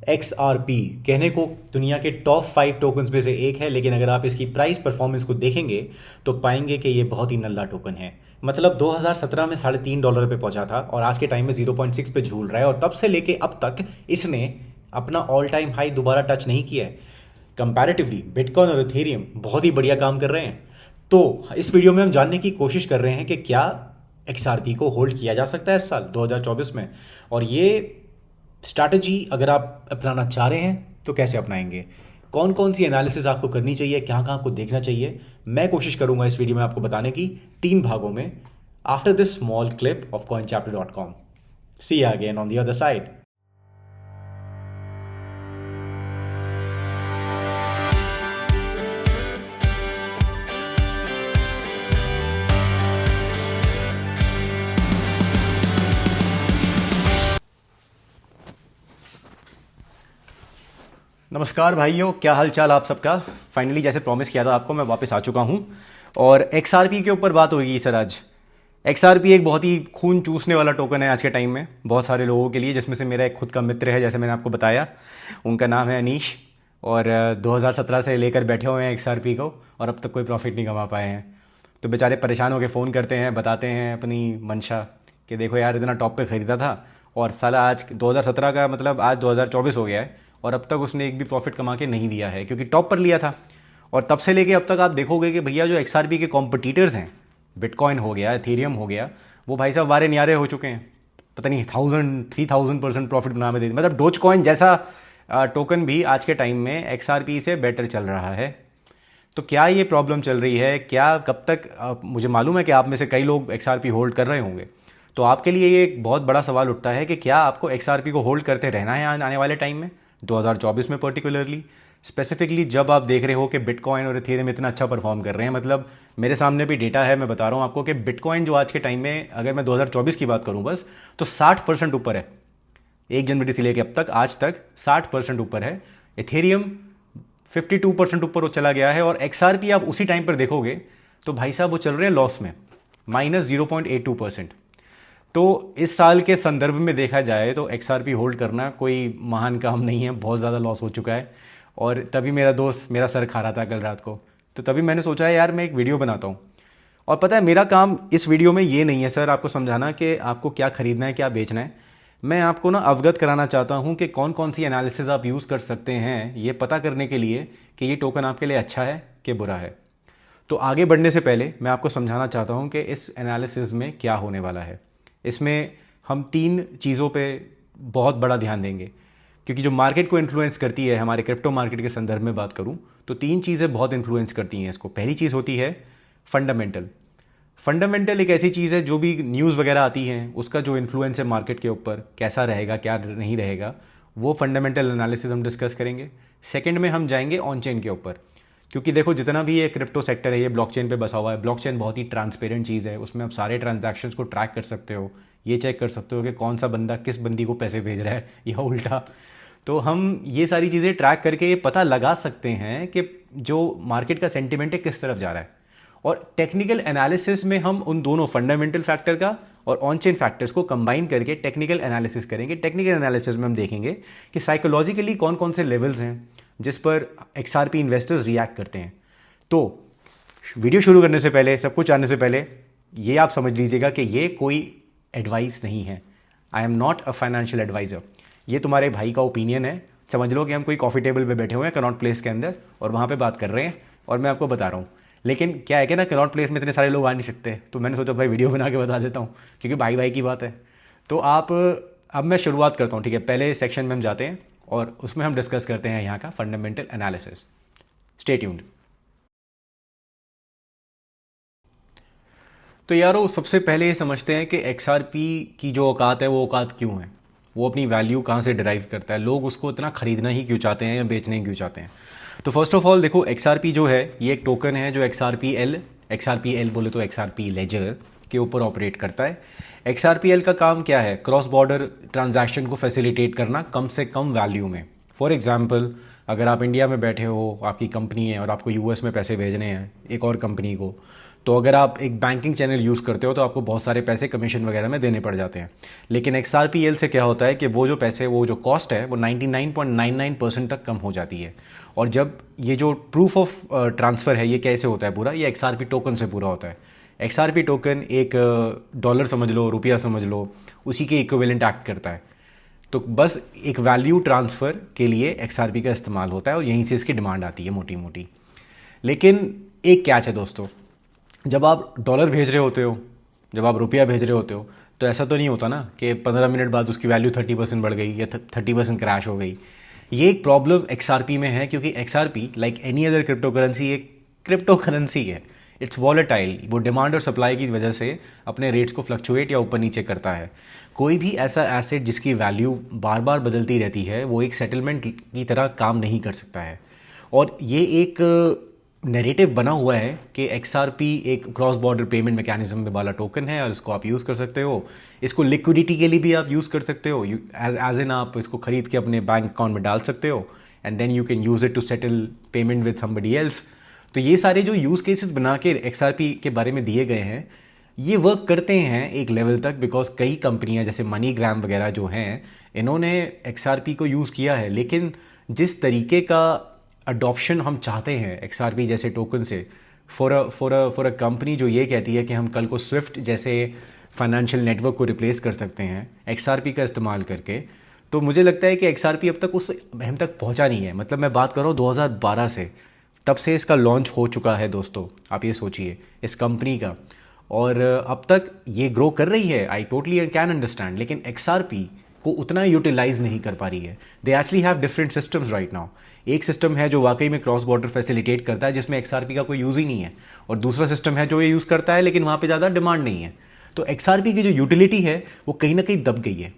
XRP कहने को दुनिया के टॉप 5 टोकन्स में से एक है, लेकिन अगर आप इसकी प्राइस परफॉर्मेंस को देखेंगे तो पाएंगे कि ये बहुत ही नल्ला टोकन है। मतलब 2017 में $3.5 पे पहुंचा था और आज के टाइम में 0.6 पे झूल रहा है, और तब से लेके अब तक इसने अपना ऑल टाइम हाई दोबारा टच नहीं किया है। कंपैरेटिवली बिटकॉइन और इथेरियम बहुत ही बढ़िया काम कर रहे हैं। तो इस वीडियो में हम जानने की कोशिश कर रहे हैं कि क्या XRP को होल्ड किया जा सकता है इस साल 2024 में, और ये स्ट्रैटेजी अगर आप अपनाना चाह रहे हैं तो कैसे अपनाएंगे, कौन कौन सी एनालिसिस आपको करनी चाहिए, कहाँ कहाँ आपको देखना चाहिए। मैं कोशिश करूंगा इस वीडियो में आपको बताने की 3 भागों में, after this small clip of coinchapter.com। See you again on the other side. नमस्कार भाइयों, क्या हाल चाल आप सबका। फाइनली जैसे प्रॉमिस किया था आपको, मैं वापस आ चुका हूं और XRP के ऊपर बात होगी सर आज। XRP एक बहुत ही खून चूसने वाला टोकन है आज के टाइम में बहुत सारे लोगों के लिए, जिसमें से मेरा एक खुद का मित्र है, जैसे मैंने आपको बताया। उनका नाम है अनीश, और 2017 से लेकर बैठे हुए हैं XRP को, और अब तक कोई प्रॉफिट नहीं कमा पाए हैं। तो बेचारे परेशान होकर फ़ोन करते हैं, बताते हैं अपनी मंशा कि देखो यार, इतना टॉप पे ख़रीदा था और साला आज 2017 का मतलब आज 2024 हो गया है और अब तक उसने एक भी प्रॉफिट कमा के नहीं दिया है, क्योंकि टॉप पर लिया था। और तब से लेके अब तक आप देखोगे कि भैया जो XRP के कॉम्पिटिटर्स हैं, बिटकॉइन हो गया, एथेरियम हो गया, वो भाई साहब वारे न्यारे हो चुके हैं। पता नहीं 1000-3000% प्रॉफिट बना में दे, मतलब डोज कॉइन जैसा टोकन भी आज के टाइम में XRP से बेटर चल रहा है। तो क्या ये प्रॉब्लम चल रही है, क्या कब तक मुझे मालूम है कि आप में से कई लोग XRP होल्ड कर रहे होंगे। तो आपके लिए ये एक बहुत बड़ा सवाल उठता है कि क्या आपको XRP को होल्ड करते रहना है आने वाले टाइम में, 2024 में पर्टिकुलरली, स्पेसिफिकली जब आप देख रहे हो कि बिटकॉइन और इथेरियम इतना अच्छा परफॉर्म कर रहे हैं। मतलब मेरे सामने भी डेटा है, मैं बता रहा हूँ आपको कि बिटकॉइन जो आज के टाइम में, अगर मैं 2024 की बात करूँ बस, तो 60% ऊपर है। 1 जनवरी से लेकर अब तक आज तक 60% ऊपर है। इथेरियम 52% ऊपर वो चला गया है, और XRP आप उसी टाइम पर देखोगे तो भाई साहब वो चल रहे हैं लॉस में, -0.82%। तो इस साल के संदर्भ में देखा जाए तो XRP होल्ड करना कोई महान काम नहीं है, बहुत ज़्यादा लॉस हो चुका है। और तभी मेरा दोस्त मेरा सर खा रहा था कल रात को, तो तभी मैंने सोचा है यार मैं एक वीडियो बनाता हूँ। और पता है मेरा काम इस वीडियो में ये नहीं है सर आपको समझाना कि आपको क्या खरीदना है, क्या बेचना है। मैं आपको ना अवगत कराना चाहता हूँ कि कौन कौन सी एनालिसिस आप यूज़ कर सकते हैं ये पता करने के लिए कि ये टोकन आपके लिए अच्छा है कि बुरा है। तो आगे बढ़ने से पहले मैं आपको समझाना चाहता हूँ कि इस एनालिसिस में क्या होने वाला है। इसमें हम 3 चीज़ों पे बहुत बड़ा ध्यान देंगे, क्योंकि जो मार्केट को इन्फ्लुएंस करती है, हमारे क्रिप्टो मार्केट के संदर्भ में बात करूं तो 3 चीज़ें बहुत इन्फ्लुएंस करती हैं इसको। पहली चीज़ होती है फंडामेंटल। फंडामेंटल एक ऐसी चीज़ है, जो भी न्यूज़ वगैरह आती हैं उसका जो इन्फ्लुएंस है मार्केट के ऊपर, कैसा रहेगा क्या नहीं रहेगा, वो फंडामेंटल एनालिसिस हम डिस्कस करेंगे। सेकेंड में हम जाएंगे ऑन चेन के ऊपर, क्योंकि देखो जितना भी ये क्रिप्टो सेक्टर है ये ब्लॉकचेन पे बसा हुआ है। ब्लॉकचेन बहुत ही ट्रांसपेरेंट चीज़ है, उसमें आप सारे ट्रांजैक्शंस को ट्रैक कर सकते हो, ये चेक कर सकते हो कि कौन सा बंदा किस बंदी को पैसे भेज रहा है या उल्टा। तो हम ये सारी चीज़ें ट्रैक करके ये पता लगा सकते हैं कि जो मार्केट का सेंटिमेंट है किस तरफ जा रहा है। और टेक्निकल एनालिसिस में हम उन दोनों फंडामेंटल फैक्टर का और ऑन चेन फैक्टर्स को कंबाइन करके टेक्निकल एनालिसिस करेंगे। टेक्निकल एनालिसिस में हम देखेंगे कि साइकोलॉजिकली कौन कौन से लेवल्स हैं जिस पर XRP इन्वेस्टर्स रिएक्ट करते हैं। तो वीडियो शुरू करने से पहले, सब कुछ जानने से पहले, ये आप समझ लीजिएगा कि ये कोई एडवाइस नहीं है। I am not a financial advisor. ये तुम्हारे भाई का ओपिनियन है। समझ लो कि हम कोई कॉफ़ी टेबल पे बैठे हुए हैं कनॉट प्लेस के अंदर और वहाँ पे बात कर रहे हैं और मैं आपको बता रहा हूँ। लेकिन क्या है कि ना, कनॉट प्लेस में इतने सारे लोग आ नहीं सकते, तो मैंने सोचा भाई वीडियो बना के बता देता हूँ, क्योंकि भाई भाई की बात है। तो अब मैं शुरुआत करता हूँ, ठीक है। पहले सेक्शन में हम जाते हैं और उसमें हम डिस्कस करते हैं यहाँ का फंडामेंटल एनालिसिस। Stay tuned. तो यारो, सबसे पहले ये समझते हैं कि XRP की जो औकात है वो औकात क्यों है, वो अपनी वैल्यू कहाँ से डिराइव करता है, लोग उसको इतना ख़रीदना ही क्यों चाहते हैं या बेचना ही क्यों चाहते हैं। तो फर्स्ट ऑफ ऑल देखो, XRP जो है ये एक टोकन है जो XRPL बोले तो XRP लेजर के ऊपर ऑपरेट करता है। XRPL का काम क्या है, क्रॉस बॉर्डर ट्रांजैक्शन को फैसिलिटेट करना कम से कम वैल्यू में। फॉर एग्जाम्पल, अगर आप इंडिया में बैठे हो, आपकी कंपनी है और आपको US में पैसे भेजने हैं एक और कंपनी को, तो अगर आप एक बैंकिंग चैनल यूज़ करते हो तो आपको बहुत सारे पैसे कमीशन वगैरह में देने पड़ जाते हैं। लेकिन XRP से क्या होता है कि वो जो पैसे, वो जो कॉस्ट है वो 99.99% तक कम हो जाती है। और जब ये जो प्रूफ ऑफ ट्रांसफ़र है ये कैसे होता है पूरा, ये XRP टोकन से पूरा होता है। XRP टोकन एक डॉलर समझ लो, रुपया समझ लो, उसी के इक्विवेलेंट एक्ट करता है। तो बस एक वैल्यू ट्रांसफ़र के लिए XRP का इस्तेमाल होता है और यहीं से इसकी डिमांड आती है मोटी मोटी। लेकिन एक कैच है दोस्तों, जब आप डॉलर भेज रहे होते हो, जब आप रुपया भेज रहे होते हो, तो ऐसा तो नहीं होता ना कि 15 मिनट बाद उसकी वैल्यू 30% बढ़ गई या 30% क्रैश हो गई। ये एक प्रॉब्लम XRP में है, क्योंकि XRP like any other crypto currency एक क्रिप्टो करेंसी है। इट्स वॉलेटाइल, वो डिमांड और सप्लाई की वजह से अपने रेट्स को फ्लक्चुएट या ऊपर नीचे करता है। कोई भी ऐसा एसेट जिसकी वैल्यू बार बार बदलती रहती है वो एक सेटलमेंट की तरह काम नहीं कर सकता है। और ये एक नैरेटिव बना हुआ है कि XRP एक क्रॉस बॉर्डर पेमेंट मैकेनिज्म वाला टोकन है और इसको आप यूज़ कर सकते हो। इसको लिक्विडिटी के लिए भी आप यूज़ कर सकते हो, एज इन आप इसको खरीद के अपने बैंक अकाउंट में डाल सकते हो and then you can use it to settle payment with somebody else. तो ये सारे जो यूज़ केसेस बना के XRP के बारे में दिए गए हैं ये वर्क करते हैं एक लेवल तक, बिकॉज कई कंपनियां जैसे मनीग्राम वगैरह जो हैं इन्होंने XRP को यूज़ किया है। लेकिन जिस तरीके का अडॉप्शन हम चाहते हैं XRP जैसे टोकन से, फॉर अ कंपनी जो ये कहती है कि हम कल को स्विफ्ट जैसे फाइनेंशियल नेटवर्क को रिप्लेस कर सकते हैं XRP का इस्तेमाल करके, तो मुझे लगता है कि XRP अब तक उस हम तक पहुंचा नहीं है। मतलब मैं बात कर रहा हूँ 2012 से, तब से इसका लॉन्च हो चुका है दोस्तों। आप ये सोचिए इस कंपनी का, और अब तक ये ग्रो कर रही है, आई टोटली कैन अंडरस्टैंड, लेकिन XRP को उतना यूटिलाइज नहीं कर पा रही है। They actually have different systems right now. एक सिस्टम है जो वाकई में क्रॉस बॉर्डर फैसिलिटेट करता है जिसमें XRP का कोई यूज़ ही नहीं है, और दूसरा सिस्टम है जो ये यूज़ करता है लेकिन वहाँ पे ज़्यादा डिमांड नहीं है। तो XRP की जो यूटिलिटी है वो कहीं ना कहीं दब गई है।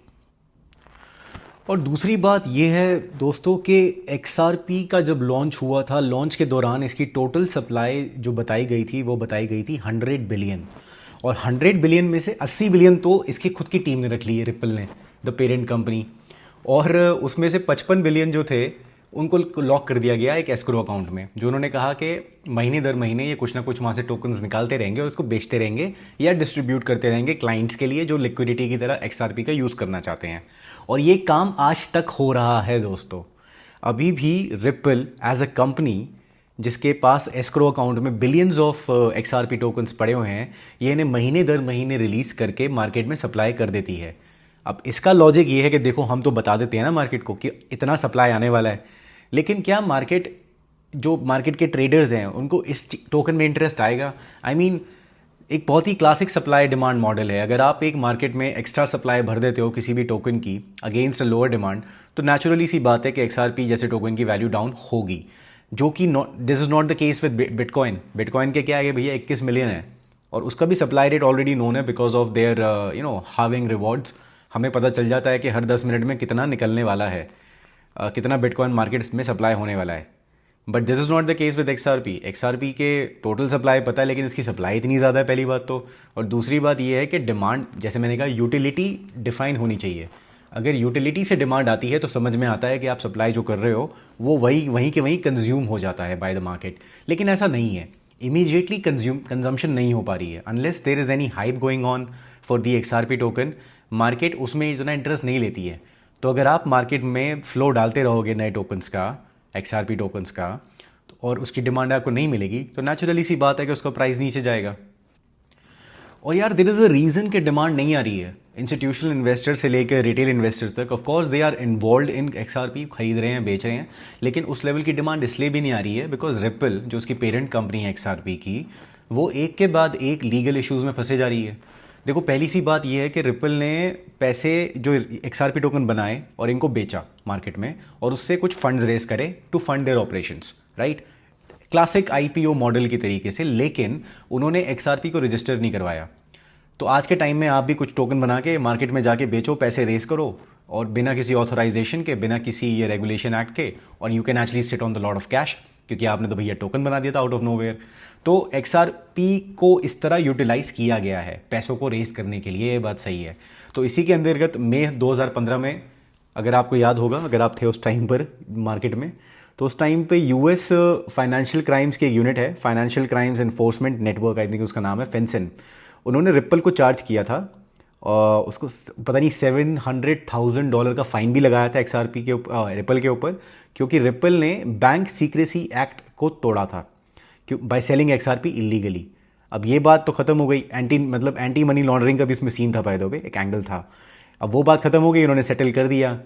और दूसरी बात ये है दोस्तों कि XRP का जब लॉन्च हुआ था, लॉन्च के दौरान इसकी टोटल सप्लाई जो बताई गई थी वो बताई गई थी 100 बिलियन, और 100 बिलियन में से 80 बिलियन तो इसकी खुद की टीम ने रख ली है, रिपल ने, द पेरेंट कंपनी। और उसमें से 55 बिलियन जो थे उनको लॉक कर दिया गया एक एस्क्रो अकाउंट में, जो उन्होंने कहा कि महीने दर महीने ये कुछ ना कुछ वहाँ से टोकन्स निकालते रहेंगे और उसको बेचते रहेंगे या डिस्ट्रीब्यूट करते रहेंगे क्लाइंट्स के लिए जो लिक्विडिटी की तरह XRP का यूज़ करना चाहते हैं। और ये काम आज तक हो रहा है दोस्तों। अभी भी रिपल एज अ कंपनी जिसके पास एस्क्रो अकाउंट में बिलियंस ऑफ XRP टोकन्स पड़े हुए हैं, ये इन्हें महीने दर महीने रिलीज़ करके मार्केट में सप्लाई कर देती है। अब इसका लॉजिक ये है कि देखो हम तो बता देते हैं ना मार्केट को कि इतना सप्लाई आने वाला है, लेकिन क्या जो मार्केट के ट्रेडर्स हैं उनको इस टोकन में इंटरेस्ट आएगा? आई मीन एक बहुत ही क्लासिक सप्लाई डिमांड मॉडल है। अगर आप एक मार्केट में एक्स्ट्रा सप्लाई भर देते हो किसी भी टोकन की अगेंस्ट अ लोअर डिमांड, तो नेचुरली सी बात है कि XRP जैसे टोकन की वैल्यू डाउन होगी, जो कि this is not the case with bitcoin. Bitcoin के क्या है भैया 21 मिलियन है और उसका भी सप्लाई रेट ऑलरेडी नोन है because of their having rewards. हमें पता चल जाता है कि हर 10 मिनट में कितना निकलने वाला है, कितना बिटकॉइन मार्केट में सप्लाई होने वाला है। But this is not the case with XRP के टोटल सप्लाई पता है लेकिन उसकी सप्लाई इतनी ज़्यादा है, पहली बात तो। और दूसरी बात ये है कि डिमांड, जैसे मैंने कहा, यूटिलिटी डिफाइन होनी चाहिए। अगर यूटिलिटी से डिमांड आती है तो समझ में आता है कि आप सप्लाई जो कर रहे हो वो वहीं के वहीं कंज्यूम हो जाता है बाय द मार्केट। लेकिन ऐसा नहीं है, इमीडिएटली कंजम्पशन नहीं हो पा रही है unless there is any hype going on for the XRP टोकन। मार्केट उसमें इतना इंटरेस्ट नहीं लेती है। तो अगर आप मार्केट में फ्लो डालते रहोगे नए टोकन्स का, XRP टोकन्स का, और उसकी डिमांड आपको नहीं मिलेगी तो नेचुरली सी बात है कि उसका प्राइस नीचे जाएगा। और यार देयर इज़ अ रीज़न कि डिमांड नहीं आ रही है। इंस्टीट्यूशनल इन्वेस्टर से लेकर रिटेल इन्वेस्टर तक of course they are involve in XRP, खरीद रहे हैं, बेच रहे हैं, लेकिन उस लेवल की डिमांड इसलिए भी नहीं आ रही है बिकॉज रिपल जो उसकी पेरेंट कंपनी है XRP की, वो एक के बाद एक लीगल इश्यूज़ में फंसे जा रही है। देखो पहली सी बात यह है कि रिपल ने पैसे जो XRP टोकन बनाए और इनको बेचा मार्केट में और उससे कुछ फंड्स रेस करे to fund their operations, right, classic IPO model की तरीके से। लेकिन उन्होंने XRP को रजिस्टर नहीं करवाया। तो आज के टाइम में आप भी कुछ टोकन बना के मार्केट में जाके बेचो, पैसे रेस करो, और बिना किसी ऑथराइजेशन के, बिना किसी ये रेगुलेशन एक्ट के, और you can actually sit on the lot of cash, क्योंकि आपने तो भैया टोकन बना दिया था आउट ऑफ नोवेयर। तो XRP को इस तरह यूटिलाइज किया गया है पैसों को रेस करने के लिए, ये बात सही है। तो इसी के अंतर्गत मई 2015 में, अगर आपको याद होगा, अगर आप थे उस टाइम पर मार्केट में, तो उस टाइम पे यूएस फाइनेंशियल क्राइम्स की एक यूनिट है, financial crimes enforcement network I think उसका नाम है, फेंसिन। उन्होंने रिप्पल को चार्ज किया था और उसको पता नहीं $700,000 का फाइन भी लगाया था एक्सआरपी के ऊपर, रिप्पल के ऊपर, क्योंकि रिप्पल ने बैंक सीक्रेसी एक्ट को तोड़ा था क्यों, बाय सेलिंग एक्सआरपी इलीगली। अब ये बात तो खत्म हो गई, एंटी मनी लॉन्ड्रिंग का भी इसमें सीन था, बाय द वे एक एंगल था। अब वो बात खत्म हो गई, उन्होंने सेटल कर दिया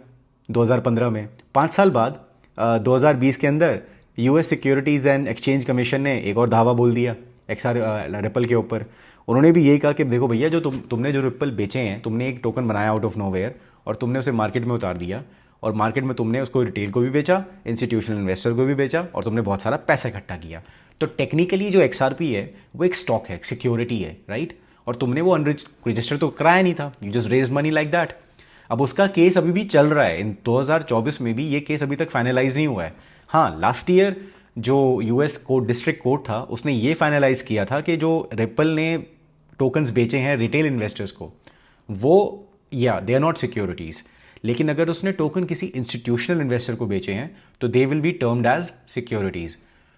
2015 में। 5 साल बाद 2020 के अंदर US securities and exchange commission ने एक और धावा बोल दिया रिप्पल के ऊपर। उन्होंने भी यही कहा कि देखो भैया, जो तुमने जो रिप्पल बेचे हैं, तुमने एक टोकन बनाया आउट ऑफ नोवेयर और तुमने उसे मार्केट में उतार दिया, और मार्केट में तुमने उसको रिटेल को भी बेचा, इंस्टीट्यूशनल इन्वेस्टर को भी बेचा, और तुमने बहुत सारा पैसा इकट्ठा किया। तो टेक्निकली जो एक्सआरपी है वो एक स्टॉक है, सिक्योरिटी है, राइट? और तुमने वो रजिस्टर तो कराया नहीं था, you just raise money like that. अब उसका केस अभी भी चल रहा है, इन 2024 में भी ये केस अभी तक फाइनलाइज नहीं हुआ है। हाँ, लास्ट ईयर जो यूएस कोर्ट, डिस्ट्रिक्ट कोर्ट था, उसने ये फाइनलाइज किया था कि जो रिप्पल ने टोकन्स बेचे हैं रिटेल इन्वेस्टर्स को, वो या दे आर नॉट सिक्योरिटीज़। लेकिन अगर उसने टोकन किसी इंस्टीट्यूशनल इन्वेस्टर को बेचे हैं तो they will be termed as securities.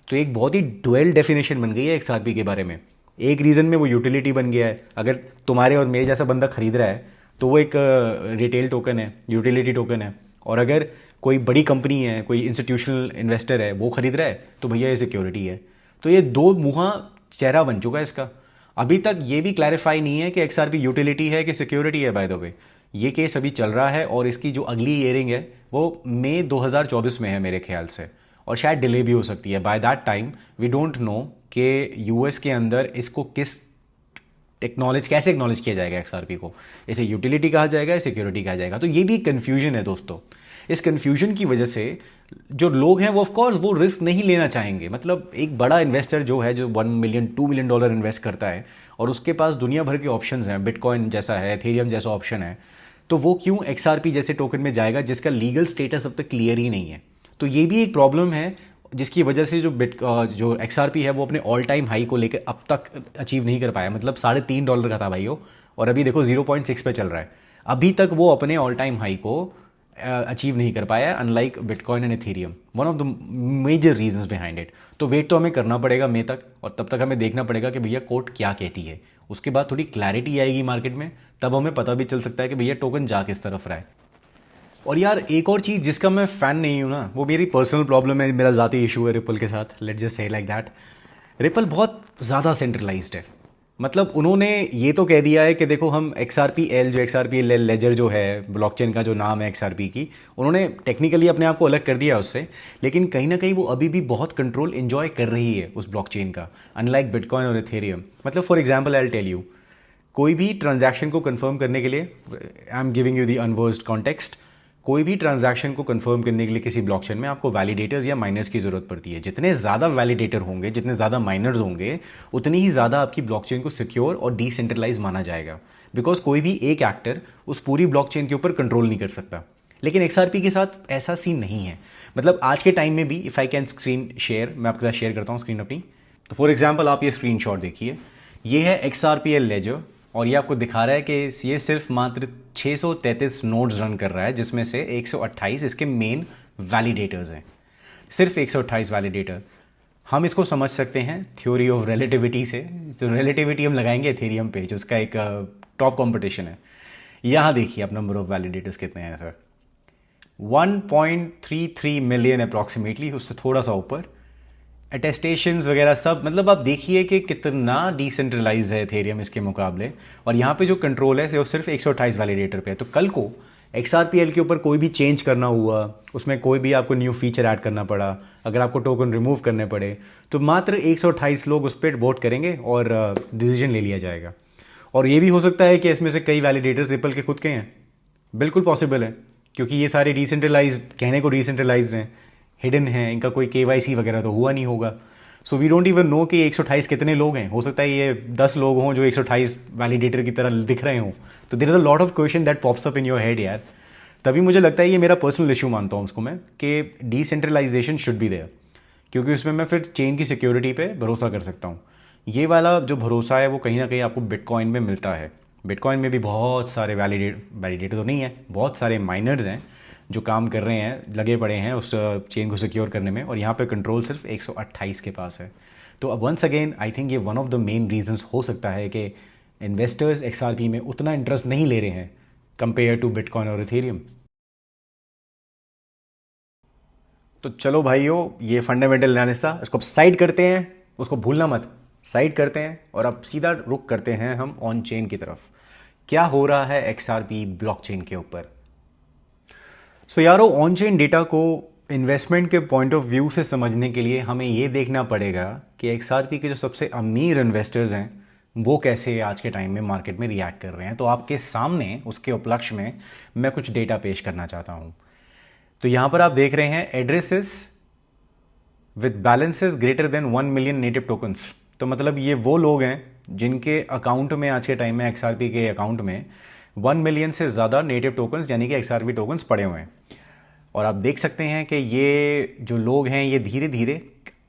तो एक बहुत ही डुअल डेफिनेशन बन गई है एक्सआरपी के बारे में। एक रीज़न में वो यूटिलिटी बन गया है, अगर तुम्हारे और मेरे जैसा बंदा खरीद रहा है तो वो एक रिटेल टोकन है, यूटिलिटी टोकन है, और अगर कोई बड़ी कंपनी है, कोई इंस्टीट्यूशनल इन्वेस्टर है, वो खरीद रहा है तो भैया ये सिक्योरिटी है। तो ये दो मुँहा चेहरा बन चुका है इसका। अभी तक ये भी क्लैरिफाई नहीं है कि एक्सआरपी यूटिलिटी है कि सिक्योरिटी है। बाय द वे ये केस अभी चल रहा है और इसकी जो अगली हियरिंग है वो मई 2024 में है मेरे ख्याल से, और शायद डिले भी हो सकती है। By that time we don't know कि यूएस के अंदर इसको कैसे एक्नॉलेज किया जाएगा एक्सआरपी को, इसे यूटिलिटी कहा जाएगा या सिक्योरिटी कहा जाएगा। तो ये भी कन्फ्यूजन है दोस्तों। इस कन्फ्यूजन की वजह से जो लोग हैं वो ऑफकोर्स वो रिस्क नहीं लेना चाहेंगे। मतलब एक बड़ा इन्वेस्टर जो है, जो $1 मिलियन $2 मिलियन इन्वेस्ट करता है और उसके पास दुनिया भर के ऑप्शंस हैं, बिटकॉइन जैसा है, एथेरियम जैसा ऑप्शन है, तो वो क्यों एक्सआरपी जैसे टोकन में जाएगा जिसका लीगल स्टेटस अब तक क्लियर ही नहीं है। तो ये भी एक प्रॉब्लम है जिसकी वजह से जो एक्सआरपी है वो अपने ऑल टाइम हाई को लेकर अब तक अचीव नहीं कर पाया। मतलब $3.5 का था भाई वो, और अभी देखो 0.6 पे चल रहा है। अभी तक वो अपने ऑल टाइम हाई को अचीव नहीं कर पाया, unlike Bitcoin and Ethereum. One of the major reasons behind it. तो वेट तो हमें करना पड़ेगा मई तक, और तब तक हमें देखना पड़ेगा कि भैया कोर्ट क्या कहती है। उसके बाद थोड़ी क्लैरिटी आएगी मार्केट में, तब हमें पता भी चल सकता है कि भैया टोकन जा किस तरफ रहा है। और यार एक और चीज़ जिसका मैं फ़ैन नहीं हूँ ना, वो मेरी पर्सनल प्रॉब्लम है, मेरा ज़ाती इशू है रिपल के साथ। Let's just say like that, ripple बहुत ज़्यादा सेंट्रलाइज्ड है। मतलब उन्होंने ये तो कह दिया है कि देखो हम XRP-L, जो XRP लेजर जो है, ब्लॉकचेन का जो नाम है XRP की, उन्होंने टेक्निकली अपने आप को अलग कर दिया उससे, लेकिन कहीं ना कहीं वो अभी भी बहुत कंट्रोल एंजॉय कर रही है उस ब्लॉकचेन का, अनलाइक बिटकॉइन और एथेरियम। मतलब for example I will tell you, कोई भी ट्रांजैक्शन को कंफर्म करने के लिए, I am giving you the unversed context, कोई भी ट्रांजैक्शन को कंफर्म करने के लिए किसी ब्लॉकचेन में आपको वैलिडेटर्स या माइनर्स की ज़रूरत पड़ती है। जितने ज़्यादा वैलिडेटर होंगे, जितने ज़्यादा माइनर्स होंगे, उतनी ही ज़्यादा आपकी ब्लॉकचेन को सिक्योर और डिसेंट्रलाइज माना जाएगा। बिकॉज कोई भी एक एक्टर उस पूरी ब्लॉकचेन के ऊपर कंट्रोल नहीं कर सकता। लेकिन XRP के साथ ऐसा सीन नहीं है। मतलब आज के टाइम में भी, if I can screen share, मैं आपके साथ शेयर करता हूँ स्क्रीन अपनी। तो फॉर एग्जाम्पल आप ये स्क्रीन शॉट देखिए, ये है XRP-L लेजर, और ये आपको दिखा रहा है कि ये सिर्फ मात्र 633 नोड्स रन कर रहा है, जिसमें से 128 इसके मेन वैलिडेटर्स हैं। सिर्फ 128 वैलिडेटर। हम इसको समझ सकते हैं थ्योरी ऑफ रिलेटिविटी से। तो रिलेटिविटी हम लगाएंगे एथेरियम पे, जो उसका एक टॉप कंपटीशन है। यहाँ देखिए आप नंबर ऑफ वैलिडेटर्स कितने हैं सर, 1.33 मिलियन अप्रॉक्सीमेटली, उससे थोड़ा सा ऊपर। अटेस्टेशंस वगैरह सब, मतलब आप देखिए कि कितना डिसेंट्रलाइज है एथेरियम इसके मुकाबले। और यहाँ पे जो कंट्रोल है वो सिर्फ 128 वैलिडेटर पे है। तो कल को XRP-L के ऊपर कोई भी चेंज करना हुआ, उसमें कोई भी आपको न्यू फीचर ऐड करना पड़ा, अगर आपको टोकन रिमूव करने पड़े, तो मात्र 128 लोग उस पर वोट करेंगे और डिसीजन ले लिया जाएगा। और ये भी हो सकता है कि इसमें से कई वैलिडेटर्स रिपल के खुद के हैं। बिल्कुल पॉसिबल है, क्योंकि ये सारे डिसेंट्रलाइज, कहने को डिसेंट्रलाइज हैं, हिडन है, इनका कोई KYC वगैरह तो हुआ नहीं होगा। So we don't even know कि 128 कितने लोग हैं। हो सकता है ये 10 लोग हों जो 128 वैलिडेटर की तरह दिख रहे हों। तो there is a lot of question that pops up in your head यार। तभी मुझे लगता है ये मेरा पर्सनल इशू मानता हूँ उसको मैं, कि डिसेंट्रलाइजेशन शुड बी देयर, क्योंकि उसमें मैं फिर चेन की सिक्योरिटी पे भरोसा कर सकता हूँ। ये वाला जो भरोसा है वो कहीं ना कहीं आपको बिटकॉइन में मिलता है। बिटकॉइन में भी बहुत सारे वैलिडेटर तो नहीं है, बहुत सारे माइनर्स हैं जो काम कर रहे हैं, लगे पड़े हैं उस चेन को सिक्योर करने में, और यहाँ पे कंट्रोल सिर्फ 128 के पास है। तो अब वंस अगेन आई थिंक ये one of the main reasons हो सकता है कि इन्वेस्टर्स XRP में उतना इंटरेस्ट नहीं ले रहे हैं कंपेयर टू बिटकॉइन और इथेरियम। तो चलो भाइयों, ये फंडामेंटल एनालिसिस था, इसको अब साइड करते हैं, उसको भूलना मत, साइड करते हैं और अब सीधा रुक करते हैं हम ऑन चेन की तरफ। क्या हो रहा है XRP ब्लॉकचेन के ऊपर। सो यारो, ऑन चेन डेटा को इन्वेस्टमेंट के पॉइंट ऑफ व्यू से समझने के लिए हमें ये देखना पड़ेगा कि XRP के जो सबसे अमीर इन्वेस्टर्स हैं वो कैसे आज के टाइम में मार्केट में रिएक्ट कर रहे हैं। तो आपके सामने उसके उपलक्ष्य में मैं कुछ डेटा पेश करना चाहता हूँ। तो यहाँ पर आप देख रहे हैं addresses with balances greater than 1 million native tokens. तो मतलब ये वो लोग हैं जिनके अकाउंट में आज के टाइम में XRP के अकाउंट में 1 मिलियन से ज़्यादा नेटिव टोकन्स यानी कि XRP टोकन्स पड़े हुए हैं। और आप देख सकते हैं कि ये जो लोग हैं ये धीरे धीरे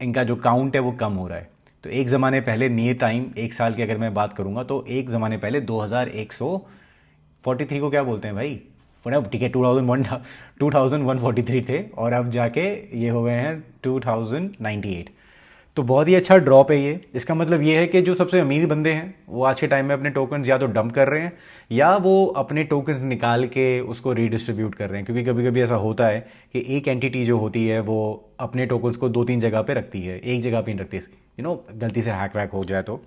इनका जो काउंट है वो कम हो रहा है। तो एक ज़माने पहले नियर टाइम, एक साल की अगर मैं बात करूँगा तो एक ज़माने पहले 2143 को क्या बोलते हैं भाई, ठीक है 2143 थे और अब जाके ये हो गए हैं 2098। तो बहुत ही अच्छा ड्रॉप है ये। इसका मतलब ये है कि जो सबसे अमीर बंदे हैं वो आज के टाइम में अपने टोकन्स या तो डंप कर रहे हैं या वो अपने टोकन्स निकाल के उसको रीडिस्ट्रीब्यूट कर रहे हैं। क्योंकि कभी कभी ऐसा होता है कि एक एंटिटी जो होती है वो अपने टोकन्स को 2-3 जगह पे रखती है, एक जगह पे नहीं रखती, गलती से हैक वैक हो जाए तो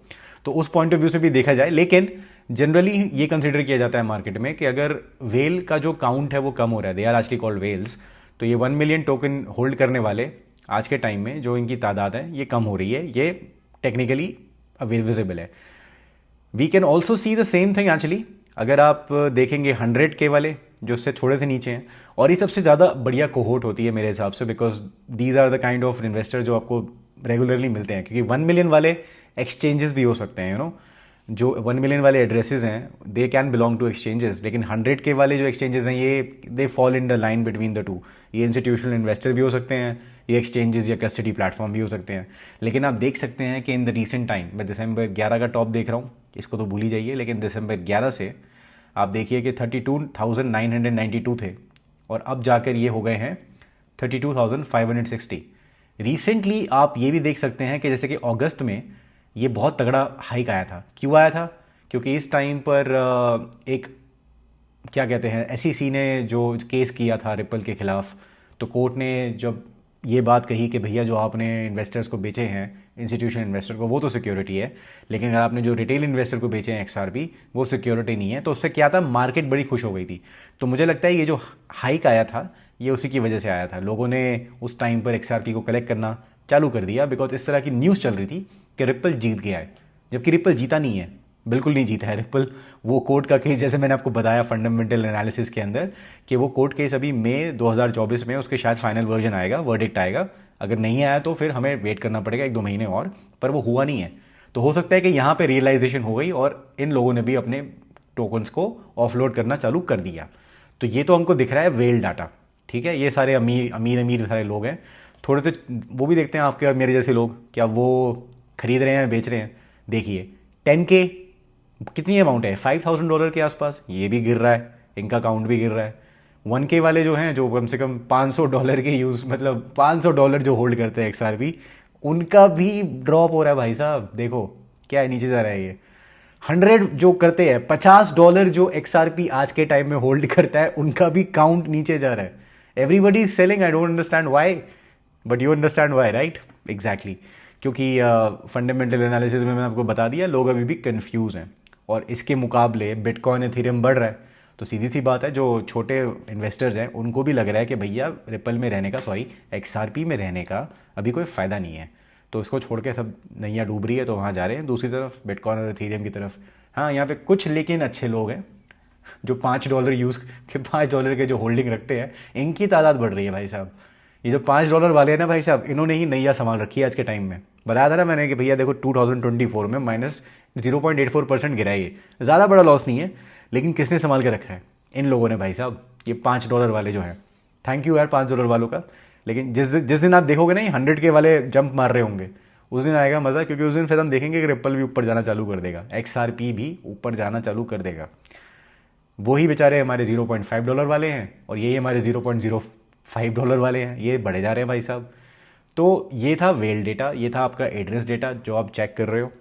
उस पॉइंट ऑफ व्यू से भी देखा जाए। लेकिन जनरली ये कंसिडर किया जाता है मार्केट में कि अगर वेल का जो काउंट है वो कम हो रहा है, they are actually called whales, तो ये 1 मिलियन टोकन होल्ड करने वाले आज के टाइम में जो इनकी तादाद है ये कम हो रही है। ये टेक्निकली विजिबल है। We can also see the same thing actually अगर आप देखेंगे 100K वाले जो उससे थोड़े से नीचे हैं, और ये सबसे ज़्यादा बढ़िया कोहोर्ट होती है मेरे हिसाब से, because these are the kind of investor जो आपको रेगुलरली मिलते हैं। क्योंकि 1 मिलियन वाले एक्सचेंजेस भी हो सकते हैं, जो 1 मिलियन वाले एड्रेसेस हैं they can belong to exchanges, लेकिन 100K वाले जो एक्सचेंजेस हैं ये they fall in the line between the two. ये इंस्टीट्यूशनल इन्वेस्टर भी हो सकते हैं, ये एक्सचेंजेस या कस्टडी प्लेटफॉर्म भी हो सकते हैं। लेकिन आप देख सकते हैं कि इन द रीसेंट टाइम, मैं दिसंबर 11 का टॉप देख रहा हूँ, इसको तो भूल ही जाइए, लेकिन दिसंबर 11 से आप देखिए कि 32,992 थे और अब जाकर ये हो गए हैं 32,560। रिसेंटली आप ये भी देख सकते हैं कि जैसे कि अगस्त में ये बहुत तगड़ा हाइक आया था। क्यों आया था? क्योंकि इस टाइम पर एक क्या कहते हैं SEC ने जो केस किया था रिपल के खिलाफ, तो कोर्ट ने जब ये बात कही कि भैया जो आपने इन्वेस्टर्स को बेचे हैं, इंस्टीट्यूशन इन्वेस्टर को, वो तो सिक्योरिटी है, लेकिन अगर आपने जो रिटेल इन्वेस्टर को बेचे हैं XRP वो सिक्योरिटी नहीं है। तो उससे क्या था, मार्केट बड़ी खुश हो गई थी। तो मुझे लगता है ये जो हाइक आया था ये उसी की वजह से आया था। लोगों ने उस टाइम पर XRP को कलेक्ट करना चालू कर दिया, बिकॉज इस तरह की न्यूज़ चल रही थी कि रिपल जीत गया है, जबकि रिपल जीता नहीं है, बिल्कुल नहीं जीता है रिपल। वो कोर्ट का केस, जैसे मैंने आपको बताया फंडामेंटल एनालिसिस के अंदर, कि वो कोर्ट केस अभी मई 2024 में उसके शायद फाइनल वर्जन आएगा, वर्डिक्ट आएगा। अगर नहीं आया तो फिर हमें वेट करना पड़ेगा 1-2 महीने और, पर वो हुआ नहीं है। तो हो सकता है कि यहाँ पे रियलाइजेशन हो गई और इन लोगों ने भी अपने टोकन्स को ऑफलोड करना चालू कर दिया। तो ये तो हमको दिख रहा है वेल डाटा, ठीक है। ये सारे अमीर सारे लोग हैं। थोड़े से वो भी देखते हैं आपके और मेरे जैसे लोग, क्या वो खरीद रहे हैं बेच रहे हैं। देखिए 10K कितनी अमाउंट है, $5,000 के आसपास, ये भी गिर रहा है, इनका अकाउंट भी गिर रहा है। 1K वाले जो हैं, जो कम से कम $500 के यूज़, मतलब $500 जो होल्ड करते हैं XRP, उनका भी ड्रॉप हो रहा है भाई साहब। देखो क्या है, नीचे जा रहा है ये। 100 जो करते हैं, $50 जो XRP आज के टाइम में होल्ड करता है, उनका भी काउंट नीचे जा रहा है। Everybody is selling, I don't understand why, but you understand why, right? Exactly, क्योंकि फंडामेंटल एनालिसिस में मैंने आपको बता दिया, लोग अभी भी कंफ्यूज हैं और इसके मुकाबले बिटकॉइन इथेरियम बढ़ रहा है। तो सीधी सी बात है, जो छोटे इन्वेस्टर्स हैं उनको भी लग रहा है कि भैया रिपल में रहने का, सॉरी XRP में रहने का अभी कोई फ़ायदा नहीं है। तो इसको छोड़ के सब नैया डूब रही है, तो वहाँ जा रहे हैं दूसरी तरफ, बिटकॉइन और इथेरियम की तरफ। हाँ, यहाँ पे कुछ लेकिन अच्छे लोग हैं जो $5 के जो होल्डिंग रखते हैं, इनकी तादाद बढ़ रही है भाई साहब। ये जो $5 वाले हैं ना भाई साहब, इन्होंने ही नैया संभाल रखी है आज के टाइम में। बताया था ना मैंने कि भैया देखो 2024 में -0.84% गिरा है। ये ज़्यादा बड़ा लॉस नहीं है, लेकिन किसने संभाल के रखा है? इन लोगों ने भाई साहब, ये $5 वाले जो हैं। थैंक यू यार $5 वालों का। लेकिन जिस दिन आप देखोगे ना ये 100K वाले जंप मार रहे होंगे, उस दिन आएगा मज़ा, क्योंकि उस दिन फिर हम देखेंगे कि रिपल भी ऊपर जाना चालू कर देगा, XRP भी ऊपर जाना चालू कर देगा। वही बेचारे हमारे $0.5 वाले हैं और यही हमारे $0.05 वाले हैं, ये बढ़े जा रहे हैं भाई साहब। तो ये था वेल डेटा, ये था आपका एड्रेस डेटा जो आप चेक कर रहे हो।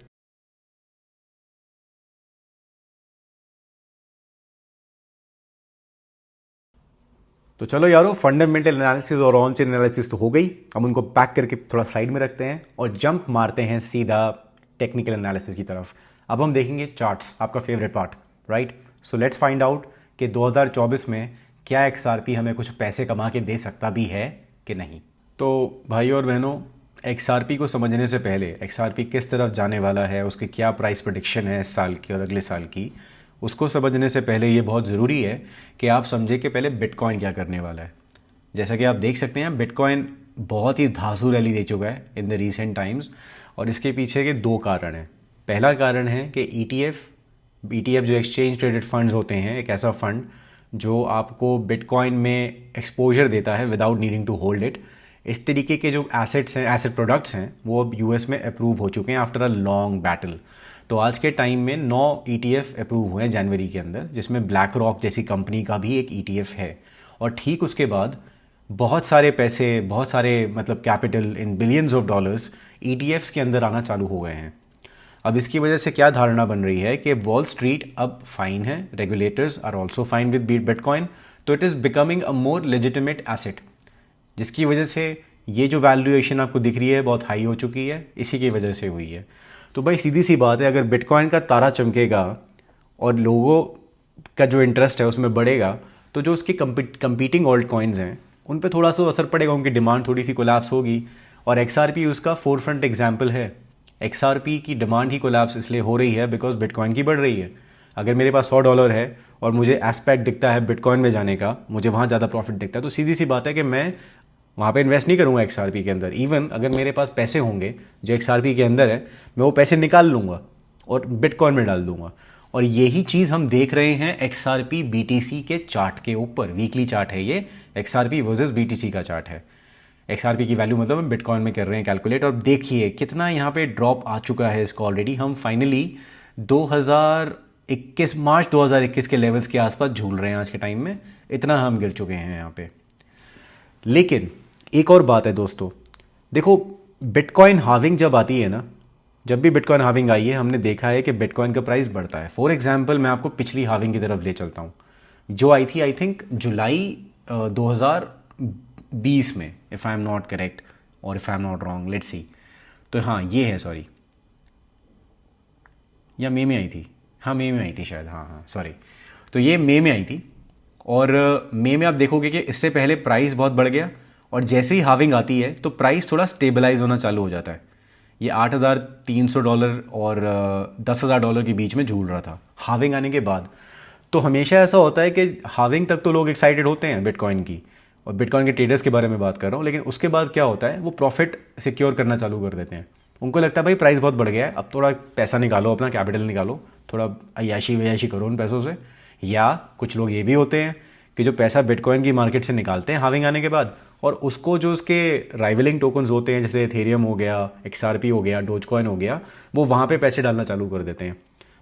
तो चलो यारो, फंडामेंटल एनालिसिस और ऑन चेन एनालिसिस तो हो गई, अब उनको पैक करके थोड़ा साइड में रखते हैं और जंप मारते हैं सीधा टेक्निकल एनालिसिस की तरफ। अब हम देखेंगे चार्ट्स, आपका favourite part, right? So let's find out कि 2024 में क्या एक्सआरपी हमें कुछ पैसे कमा के दे सकता भी है कि नहीं। तो भाई और बहनों, एक्सआरपी को समझने से पहले, एक्सआरपी किस तरफ जाने वाला है, उसकी क्या प्राइस प्रेडिक्शन है इस साल की और अगले साल की, उसको समझने से पहले ये बहुत ज़रूरी है कि आप समझें कि पहले बिटकॉइन क्या करने वाला है। जैसा कि आप देख सकते हैं, बिटकॉइन बहुत ही धांसू रैली दे चुका है इन द रीसेंट टाइम्स, और इसके पीछे के दो कारण हैं। पहला कारण है कि ईटीएफ जो एक्सचेंज ट्रेडेड फंड्स होते हैं, एक ऐसा फंड जो आपको बिटकॉइन में एक्सपोजर देता है without needing to hold it. इस तरीके के जो एसेट्स हैं, एसेट प्रोडक्ट्स हैं, वो अब यूएस में अप्रूव हो चुके हैं आफ्टर अ लॉन्ग बैटल। तो आज के टाइम में 9 ईटीएफ अप्रूव हुए हैं जनवरी के अंदर, जिसमें ब्लैक रॉक जैसी कंपनी का भी एक ईटीएफ है। और ठीक उसके बाद बहुत सारे पैसे, बहुत सारे मतलब capital in billions of dollars ETFs के अंदर आना चालू हो गए हैं। अब इसकी वजह से क्या धारणा बन रही है कि वॉल स्ट्रीट अब फाइन है, regulators are also fine with Bitcoin, तो it is becoming a more legitimate asset, जिसकी वजह से ये जो वैल्यूएशन आपको दिख रही है बहुत हाई हो चुकी है, इसी की वजह से हुई है। तो भाई सीधी सी बात है, अगर बिटकॉइन का तारा चमकेगा और लोगों का जो इंटरेस्ट है उसमें बढ़ेगा, तो जो उसके कंपीटिंग ऑल्ट कॉइन्स हैं उन पे थोड़ा सा असर पड़ेगा, उनकी डिमांड थोड़ी सी कोलैप्स होगी। और एक्सआरपी उसका फोरफ्रंट एग्जाम्पल है। एक्सआरपी की डिमांड ही कोलैप्स इसलिए हो रही है बिकॉज बिटकॉइन की बढ़ रही है। अगर मेरे पास $100 है और मुझे एस्पेक्ट दिखता है बिटकॉइन में जाने का, मुझे वहाँ ज़्यादा प्रॉफिट दिखता है, तो सीधी सी बात है कि मैं वहाँ पे इन्वेस्ट नहीं करूँगा एक्सआरपी के अंदर। इवन अगर मेरे पास पैसे होंगे जो एक्सआरपी के अंदर है, मैं वो पैसे निकाल लूँगा और बिटकॉइन में डाल दूँगा। और यही चीज़ हम देख रहे हैं एक्सआरपी बीटीसी के चार्ट के ऊपर। वीकली चार्ट है ये, एक्सआरपी वर्सेस बीटीसी का चार्ट है। एक्सआरपी की वैल्यू मतलब हम बिटकॉइन में कर रहे हैं कैलकुलेट, और देखिए कितना यहाँ पे ड्रॉप आ चुका है इसका ऑलरेडी। हम फाइनली 2021 मार्च 2021 के लेवल्स के आसपास झूल रहे हैं आज के टाइम में, इतना हम गिर चुके हैं यहाँ पे। लेकिन एक और बात है दोस्तों, देखो बिटकॉइन हाविंग जब आती है ना, जब भी बिटकॉइन हाविंग आई है, हमने देखा है कि बिटकॉइन का प्राइस बढ़ता है। फॉर एग्जांपल मैं आपको पिछली हाविंग की तरफ ले चलता हूँ, जो आई थी आई थिंक जुलाई 2020 में, if I am not correct और if I am not wrong, let's see. तो हाँ ये है, सॉरी, या मई में आई थी, हाँ मई में आई थी शायद, हाँ सॉरी। तो ये मई में आई थी, और मई में आप देखोगे कि इससे पहले प्राइस बहुत बढ़ गया, और जैसे ही हाविंग आती है तो प्राइस थोड़ा स्टेबलाइज होना चालू हो जाता है। ये $8,300 और $10,000 के बीच में झूल रहा था हाविंग आने के बाद। तो हमेशा ऐसा होता है कि हाविंग तक तो लोग एक्साइटेड होते हैं बिटकॉइन की, और बिटकॉइन के ट्रेडर्स के बारे में बात कर रहा हूँ, लेकिन उसके बाद क्या होता है, वो प्रॉफिट सिक्योर करना चालू कर देते हैं। उनको लगता है भाई प्राइस बहुत बढ़ गया है, अब थोड़ा पैसा निकालो, अपना कैपिटल निकालो, थोड़ा अय्याशी वयाशी करो उन पैसों से। या कुछ लोग ये भी होते हैं कि जो पैसा बिटकॉइन की मार्केट से निकालते हैं हाविंग आने के बाद, और उसको जो उसके राइवलिंग टोकन्स होते हैं, जैसे एथेरियम हो गया, एक्सआरपी हो गया, डोजकॉइन हो गया, वो वहाँ पे पैसे डालना चालू कर देते हैं।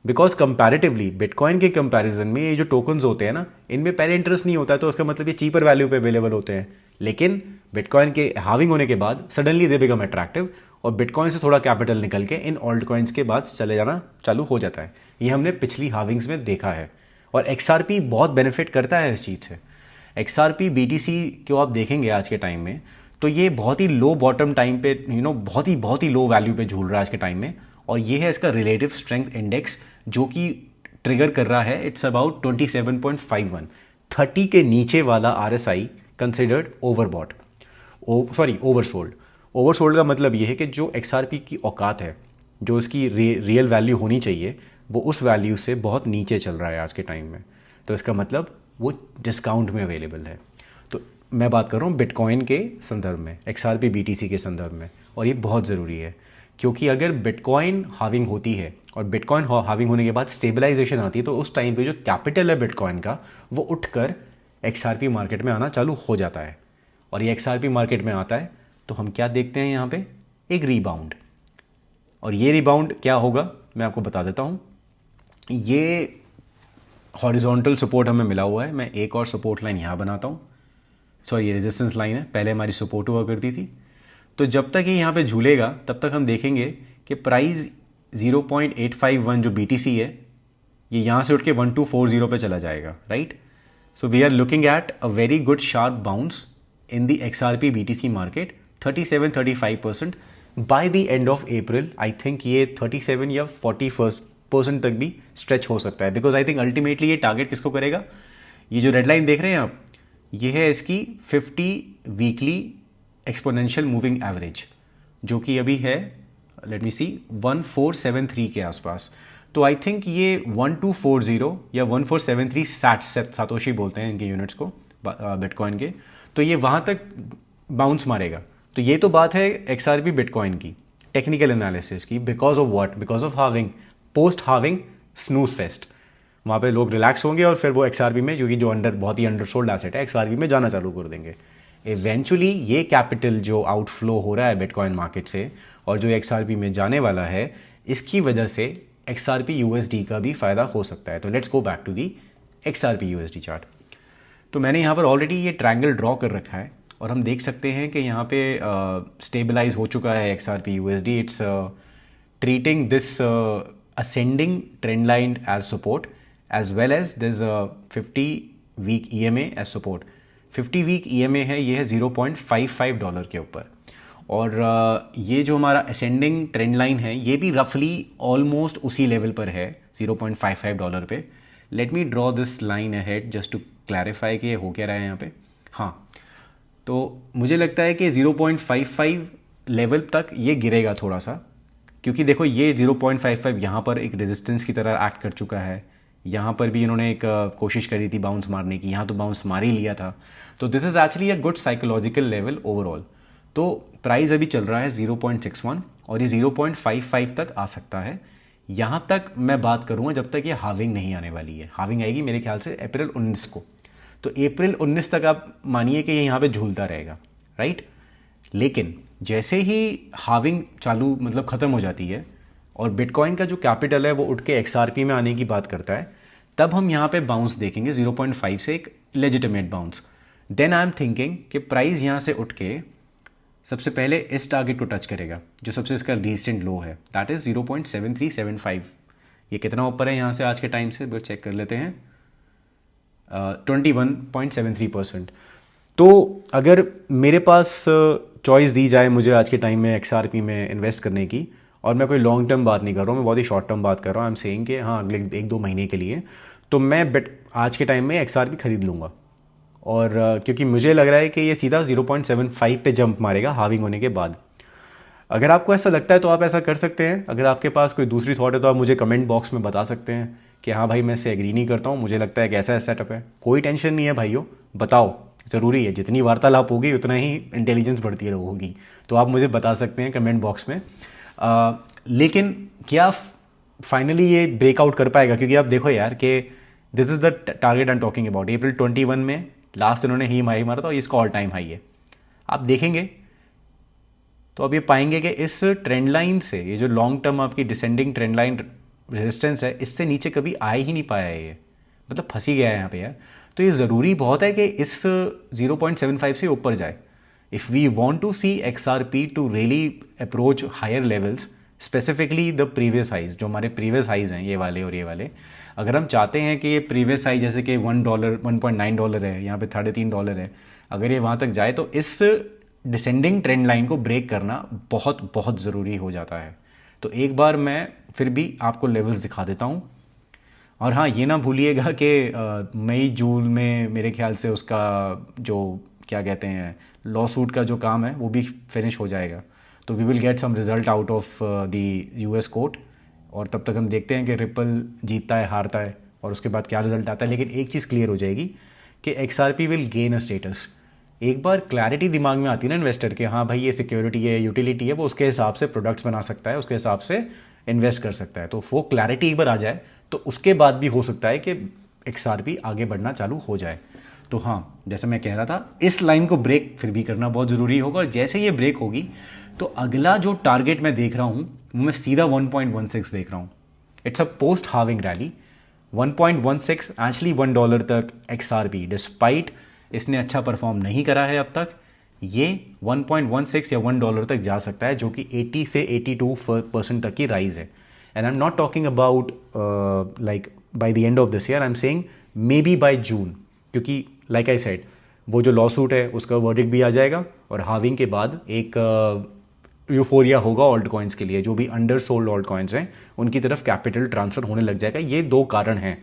बिकॉज कंपैरेटिवली बिटकॉइन के कंपैरिजन में ये जो टोकन्स होते हैं ना, इनमें पहले इंटरेस्ट नहीं होता है, तो उसका मतलब ये चीपर वैल्यू पे अवेलेबल होते हैं। लेकिन बिटकॉइन के हाविंग होने के बाद सडनली दे बिकम अट्रैक्टिव, और बिटकॉइन से थोड़ा कैपिटल निकल के इन ऑल्ट कॉइन्स के बाद चले जाना चालू हो जाता है। ये हमने पिछली हाविंग्स में देखा है, और एक्सआरपी बहुत बेनिफिट करता है इस चीज़ से। एक्सआरपी बीटीसी को आप देखेंगे आज के टाइम में, तो ये बहुत ही लो बॉटम टाइम पे, बहुत ही लो वैल्यू पे झूल रहा है आज के टाइम में। और ये है इसका रिलेटिव स्ट्रेंथ इंडेक्स, जो कि ट्रिगर कर रहा है, इट्स अबाउट 27.51। 30 के नीचे वाला RSI considered overbought, sorry oversold. Oversold का मतलब ये है कि जो एक्सआरपी की औकात है, जो इसकी रियल वैल्यू होनी चाहिए, वो उस वैल्यू से बहुत नीचे चल रहा है आज के टाइम में। तो इसका मतलब वो डिस्काउंट में अवेलेबल है। तो मैं बात कर रहा हूँ बिटकॉइन के संदर्भ में, एक्सआरपी बीटीसी के संदर्भ में, और ये बहुत ज़रूरी है, क्योंकि अगर बिटकॉइन हाविंग होती है और बिटकॉइन हाविंग होने के बाद स्टेबलाइजेशन आती है, तो उस टाइम पे जो कैपिटल है बिटकॉइन का, वो उठकर एक्सआरपी मार्केट में आना चालू हो जाता है। और ये एक्सआरपी मार्केट में आता है तो हम क्या देखते हैं यहाँ पे, एक रीबाउंड। और ये रीबाउंड क्या होगा मैं आपको बता देता हूँ। ये हॉरिजॉन्टल सपोर्ट हमें मिला हुआ है। मैं एक और सपोर्ट लाइन यहाँ बनाता हूँ, सॉरी ये रेजिस्टेंस लाइन है, पहले हमारी सपोर्ट हुआ करती थी। तो जब तक ये यहाँ पे झूलेगा तब तक हम देखेंगे कि प्राइस 0.851 जो BTC है ये यहाँ से उठ के 1240 पे चला जाएगा, right. So we are looking at a very good sharp bounce in the XRP BTC market 37-35% by the end of April. I think ये 37 या 41% तक भी स्ट्रेच हो सकता है, बिकॉज आई थिंक अल्टीमेटली ये टारगेट किसको करेगा। ये जो रेड लाइन देख रहे हैं आप, ये है इसकी 50 वीकली एक्सपोनेंशियल मूविंग एवरेज, जो कि अभी है लेट मी सी 1473 के आसपास। तो आई थिंक ये 1240 या 1473 सातोशी बोलते हैं इनके यूनिट्स को बिटकॉइन के, तो ये वहाँ तक बाउंस मारेगा। तो ये तो बात है XRP बिटकॉइन की टेक्निकल एनालिसिस की, because of what, because of having post having snooze fest. वहाँ पे लोग रिलैक्स होंगे और फिर वो XRP में, क्योंकि जो बहुत ही अंडरसोल्ड एसेट है, XRP में जाना चालू कर देंगे। इवेंचुअली ये कैपिटल जो आउटफ्लो हो रहा है बिटकॉइन मार्केट से और जो XRP में जाने वाला है, इसकी वजह से XRP USD का भी फ़ायदा हो सकता है। तो let's go back to the XRP USD chart. तो मैंने यहाँ पर ऑलरेडी ये ट्रायंगल ड्रॉ कर रखा है और हम देख सकते हैं कि यहाँ पे स्टेबलाइज हो चुका है XRP USD। It's treating this ascending trend line as support as well as there's a 50 week EMA as support। 50 week EMA है, ये है $0.55 के ऊपर। और ये जो हमारा असेंडिंग ट्रेंड लाइन है ये भी रफली ऑलमोस्ट उसी लेवल पर है $0.55 पे। Let me draw this line ahead just to clarify कि ये हो क्या रहा है यहाँ पे। हाँ, तो मुझे लगता है कि 0.55 लेवल तक ये गिरेगा थोड़ा सा, क्योंकि देखो ये 0.55 यहाँ पर एक रेजिस्टेंस की तरह एक्ट कर चुका है। यहाँ पर भी इन्होंने एक कोशिश करी थी बाउंस मारने की, यहाँ तो बाउंस मार ही लिया था। तो this is actually a good psychological level overall. तो प्राइस अभी चल रहा है 0.61 और ये 0.55 तक आ सकता है। यहाँ तक मैं बात करूँगा जब तक ये हाविंग नहीं आने वाली है। हाविंग आएगी मेरे ख्याल से अप्रैल 19 को। तो अप्रैल 19 तक आप मानिए कि ये यहाँ पे झूलता रहेगा, राइट। लेकिन जैसे ही हाविंग चालू मतलब ख़त्म हो जाती है और बिटकॉइन का जो कैपिटल है वो उठ के XRP में आने की बात करता है, तब हम यहाँ पे बाउंस देखेंगे 0.5 से, एक legitimate bounce. Then I am thinking कि प्राइस यहाँ से उठ के सबसे पहले इस टारगेट को टच करेगा जो सबसे इसका रिसेंट लो है, दैट इज़ 0.7375। ये कितना ऊपर है यहाँ से आज के टाइम से, वो चेक कर लेते हैं, 21.73%। तो अगर मेरे पास चॉइस दी जाए मुझे आज के टाइम में XRP में इन्वेस्ट करने की, और मैं कोई लॉन्ग टर्म बात नहीं कर रहा हूँ, मैं बहुत ही शॉर्ट टर्म बात कर रहा हूँ, आई एम सेइंग कि हाँ अगले 1-2 महीने के लिए, तो मैं आज के टाइम में XRP खरीद लूँगा। और क्योंकि मुझे लग रहा है कि ये सीधा 0.75 पे जंप मारेगा हाविंग होने के बाद। अगर आपको ऐसा लगता है तो आप ऐसा कर सकते हैं। अगर आपके पास कोई दूसरी थॉट है तो आप मुझे कमेंट बॉक्स में बता सकते हैं कि हाँ भाई मैं इससे एग्री नहीं करता हूँ, मुझे लगता है कि ऐसा सेटअप है। कोई टेंशन नहीं है भाइयों, बताओ, ज़रूरी है, जितनी वार्तालाप होगी उतना ही इंटेलिजेंस बढ़ती होगी। तो आप मुझे बता सकते हैं कमेंट बॉक्स में। लेकिन क्या फाइनली ये ब्रेकआउट कर पाएगा, क्योंकि आप देखो यार कि this is the target I am talking about. अप्रैल 21 में लास्ट इन्होंने ही हाई मारा था और इसका ऑल टाइम हाई है। आप देखेंगे तो अब ये पाएंगे कि इस ट्रेंड लाइन से, ये जो लॉन्ग टर्म आपकी डिसेंडिंग ट्रेंड लाइन रेजिस्टेंस है, इससे नीचे कभी आ ही नहीं पाया है, ये मतलब फंस ही गया है यहाँ पे यार। तो ये ज़रूरी बहुत है कि इस 0.75 से ऊपर जाए। If we want to see XRP to really approach higher levels, specifically the previous highs, जो हमारे प्रीवियस हाइज हैं ये वाले और ये वाले, अगर हम चाहते हैं कि ये प्रीवियस हाई जैसे कि $1 $1.9 है, यहाँ पे $3.5 है, अगर ये वहाँ तक जाए तो इस डिसेंडिंग ट्रेंड लाइन को ब्रेक करना बहुत बहुत ज़रूरी हो जाता है। तो एक बार मैं फिर भी आपको लेवल्स दिखा देता हूँ। और हाँ, ये ना भूलिएगा कि मई जून में मेरे ख्याल से उसका जो क्या कहते हैं लॉ सूट का जो काम है वो भी फिनिश हो जाएगा। तो we will get some result out of the US court, और तब तक हम देखते हैं कि रिपल जीतता है हारता है और उसके बाद क्या रिजल्ट आता है। लेकिन एक चीज़ क्लियर हो जाएगी कि XRP will gain a status. एक बार क्लैरिटी दिमाग में आती है ना इन्वेस्टर के, हाँ भाई ये सिक्योरिटी है, यूटिलिटी है, वो उसके हिसाब से प्रोडक्ट्स बना सकता है, उसके हिसाब से इन्वेस्ट कर सकता है। तो वो क्लैरिटी एक बार आ जाए तो उसके बाद भी हो सकता है कि XRP आगे बढ़ना चालू हो जाए। तो हाँ, जैसे मैं कह रहा था, इस लाइन को ब्रेक फिर भी करना बहुत ज़रूरी होगा, और जैसे ये ब्रेक होगी तो अगला जो टारगेट मैं देख रहा हूँ वो मैं सीधा 1.16 देख रहा हूँ। It's a post having rally, 1.16 actually $1 तक XRP डिस्पाइट इसने अच्छा परफॉर्म नहीं करा है अब तक, ये 1.16 या $1 तक जा सकता है, जो कि 80 से 82% तक की राइज है. And I am not talking about like bye the end of this year, I am saying may be by June, क्योंकि लाइक आई सेड वो जो लॉ सूट है उसका वर्डिक्ट भी आ जाएगा और हाविंग के बाद एक यूफोरिया होगा ऑल्ट कॉइन्स के लिए. जो भी अंडर सोल्ड ऑल्ट कॉइन्स हैं उनकी तरफ कैपिटल ट्रांसफर होने लग जाएगा. ये दो कारण हैं.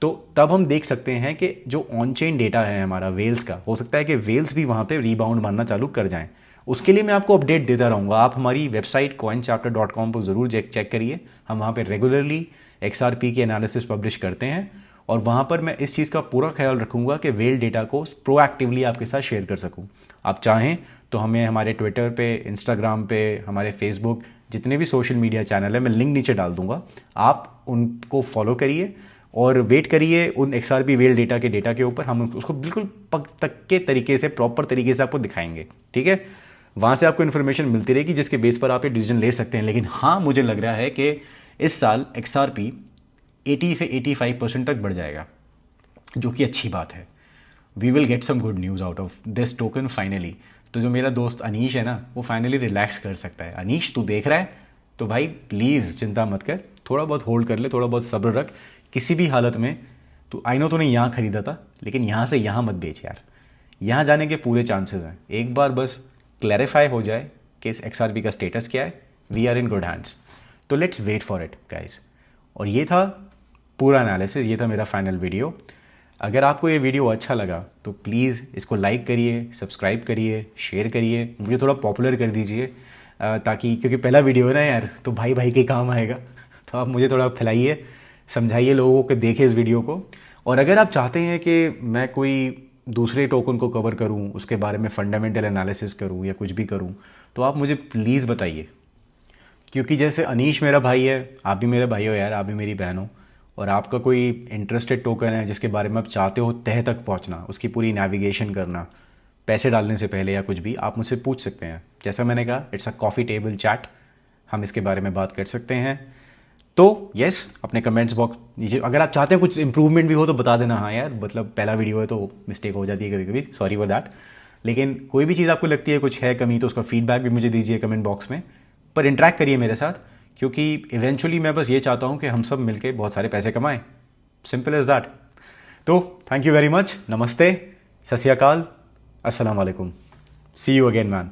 तो तब हम देख सकते हैं कि जो ऑन चेन डेटा है हमारा वेल्स का, हो सकता है कि वेल्स भी वहाँ पे रीबाउंड मारना चालू कर जाएं. उसके लिए मैं आपको अपडेट देता रहूँगा. आप हमारी वेबसाइट coinchapter.com पर ज़रूर चेक करिए. हम वहाँ पे रेगुलरली XRP के एनालिसिस पब्लिश करते हैं और वहाँ पर मैं इस चीज़ का पूरा ख्याल रखूँगा कि वेल डेटा को प्रोएक्टिवली आपके साथ शेयर कर सकूँ. आप चाहें तो हमें हमारे ट्विटर पे, इंस्टाग्राम पे, हमारे फेसबुक, जितने भी सोशल मीडिया चैनल है, मैं लिंक नीचे डाल दूँगा. आप उनको फॉलो करिए और वेट करिए उन XRP वेल डेटा के ऊपर. हम उसको बिल्कुल पक्के तरीके से, प्रॉपर तरीके से आपको दिखाएंगे. ठीक है, वहाँ से आपको इन्फॉर्मेशन मिलती रहेगी जिसके बेस पर आप ये डिसीजन ले सकते हैं. लेकिन हाँ, मुझे लग रहा है कि इस साल XRP 80 से 85% तक बढ़ जाएगा, जो कि अच्छी बात है. We will get some good news out of this token finally. तो जो मेरा दोस्त अनीश है ना, वो फाइनली रिलैक्स कर सकता है. अनीश, तू देख रहा है तो भाई प्लीज़ चिंता मत कर, थोड़ा बहुत होल्ड कर ले, थोड़ा बहुत सब्र रख. किसी भी हालत में तू, आई नो तूने यहाँ खरीदा था, लेकिन यहाँ से यहाँ मत बेच यार. यहाँ जाने के पूरे चांसेस हैं. एक बार बस क्लैरिफाई हो जाए कि इस XRP का स्टेटस क्या है, we are in good hands. तो let's wait for it guys. और ये था पूरा एनालिसिस, ये था मेरा फाइनल वीडियो. अगर आपको ये वीडियो अच्छा लगा तो प्लीज़ इसको लाइक करिए, सब्सक्राइब करिए, शेयर करिए, मुझे थोड़ा पॉपुलर कर दीजिए, ताकि, क्योंकि पहला वीडियो है ना यार, तो भाई भाई के काम आएगा. तो आप मुझे थोड़ा फैलाइए, समझाइए लोगों को, देखें इस वीडियो को. और अगर आप चाहते हैं कि मैं कोई दूसरे टोकन को कवर करूं, उसके बारे में फंडामेंटल एनालिसिस करूं या कुछ भी करूं, तो आप मुझे प्लीज़ बताइए. क्योंकि जैसे अनीश मेरा भाई है, आप भी मेरे भाई हो यार, आप भी मेरी बहन हो, और आपका कोई इंटरेस्टेड टोकन है जिसके बारे में आप चाहते हो तह तक पहुंचना, उसकी पूरी नेविगेशन करना, पैसे डालने से पहले या कुछ भी, आप मुझसे पूछ सकते हैं. जैसा मैंने कहा, it's a coffee table chat, हम इसके बारे में बात कर सकते हैं. तो यस, अपने कमेंट्स बॉक्स नीचे, अगर आप चाहते हैं कुछ इंप्रूवमेंट भी हो तो बता देना. हाँ यार, मतलब पहला वीडियो है तो मिस्टेक हो जाती है कभी कभी, सॉरी फॉर दैट. लेकिन कोई भी चीज़ आपको लगती है कुछ है कमी, तो उसका फीडबैक भी मुझे दीजिए कमेंट बॉक्स में. पर इंटरेक्ट करिए मेरे साथ, क्योंकि इवेंचुअली मैं बस ये चाहता हूँ कि हम सब मिलके बहुत सारे पैसे कमाएं. Simple as that. तो थैंक यू वेरी मच. नमस्ते, सत श्री अकाल, अस्सलाम वालेकुम. See you again man.